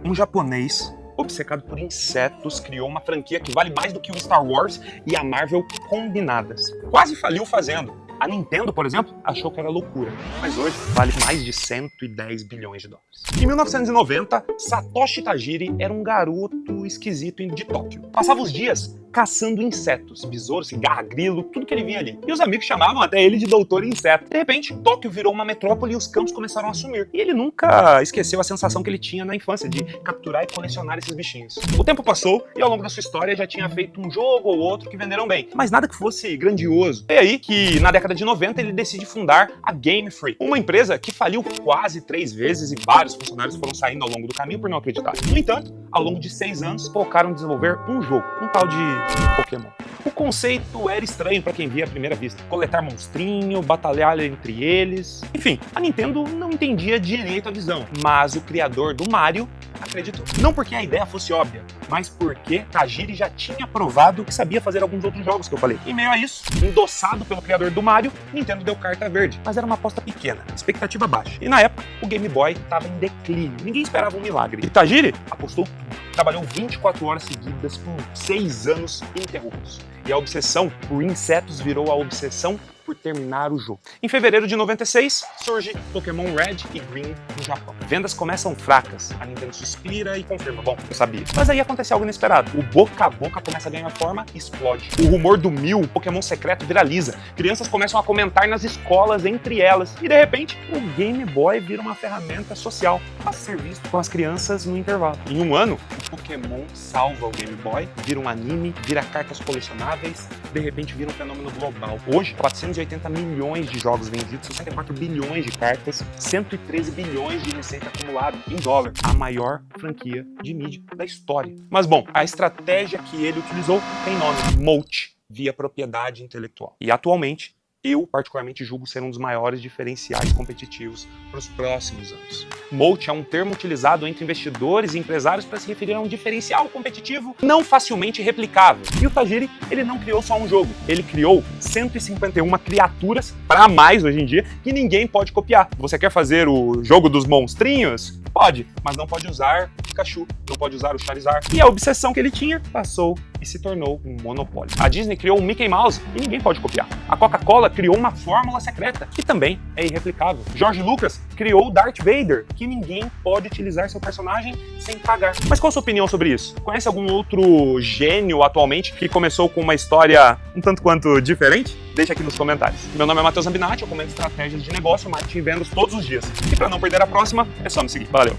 Um japonês obcecado por insetos criou uma franquia que vale mais do que o Star Wars e a Marvel combinadas. Quase faliu fazendo. A Nintendo, por exemplo, achou que era loucura, mas hoje vale mais de 110 bilhões de dólares. Em 1990, Satoshi Tajiri era um garoto esquisito de Tóquio. Passava os dias caçando insetos, besouro, cigarra, grilo, tudo que ele via ali. E os amigos chamavam até ele de doutor inseto. De repente, Tóquio virou uma metrópole e os campos começaram a sumir. E ele nunca esqueceu a sensação que ele tinha na infância de capturar e colecionar esses bichinhos. O tempo passou e ao longo da sua história já tinha feito um jogo ou outro que venderam bem, mas nada que fosse grandioso. É aí que, na década de 90, ele decide fundar a Game Freak, uma empresa que faliu quase 3 vezes e vários funcionários foram saindo ao longo do caminho por não acreditar. No entanto, ao longo de 6 anos, focaram em desenvolver um jogo, um tal de Pokémon. O conceito era estranho para quem via à primeira vista. Coletar monstrinho, batalhar entre eles... Enfim, a Nintendo não entendia direito a visão, mas o criador do Mario acreditou. Não porque a ideia fosse óbvia, mas porque Tajiri já tinha provado que sabia fazer alguns outros jogos que eu falei. Em meio a isso, endossado pelo criador do Mario, Nintendo deu carta verde, mas era uma aposta pequena, expectativa baixa. E na época, o Game Boy estava em declínio, ninguém esperava um milagre. E Tajiri apostou tudo. Trabalhou 24 horas seguidas por 6 anos ininterruptos. E a obsessão por insetos virou a obsessão por terminar o jogo. Em fevereiro de 96, surge Pokémon Red e Green no Japão. Vendas começam fracas, a Nintendo suspira e confirma, bom, eu sabia. Mas aí acontece algo inesperado. O boca a boca começa a ganhar forma e explode. O rumor do Mew, o Pokémon secreto, viraliza. Crianças começam a comentar nas escolas entre elas. E de repente, o Game Boy vira uma ferramenta social a ser visto com as crianças no intervalo. Em um ano, o Pokémon salva o Game Boy, vira um anime, vira cartas colecionáveis, de repente vira um fenômeno global. Hoje, 480 milhões de jogos vendidos, 64 bilhões de cartas, 113 bilhões de receita acumulada em dólar. A maior franquia de mídia da história. Mas bom, a estratégia que ele utilizou tem nome: Moat, via propriedade intelectual. E atualmente, eu particularmente julgo ser um dos maiores diferenciais competitivos para os próximos anos. Moat é um termo utilizado entre investidores e empresários para se referir a um diferencial competitivo não facilmente replicável. E o Tajiri, ele não criou só um jogo, ele criou 151 criaturas, para mais hoje em dia, que ninguém pode copiar. Você quer fazer o jogo dos monstrinhos? Pode, mas não pode usar o Pikachu, não pode usar o Charizard. E a obsessão que ele tinha passou e se tornou um monopólio. A Disney criou o Mickey Mouse e ninguém pode copiar. A Coca-Cola criou uma fórmula secreta, que também é irreplicável. George Lucas criou o Darth Vader, que ninguém pode utilizar seu personagem sem pagar. Mas qual a sua opinião sobre isso? Conhece algum outro gênio atualmente que começou com uma história um tanto quanto diferente? Deixa aqui nos comentários. Meu nome é Matheus Ambinati, eu comento estratégias de negócio, marketing e vendas todos os dias. E para não perder a próxima, é só me seguir. Valeu!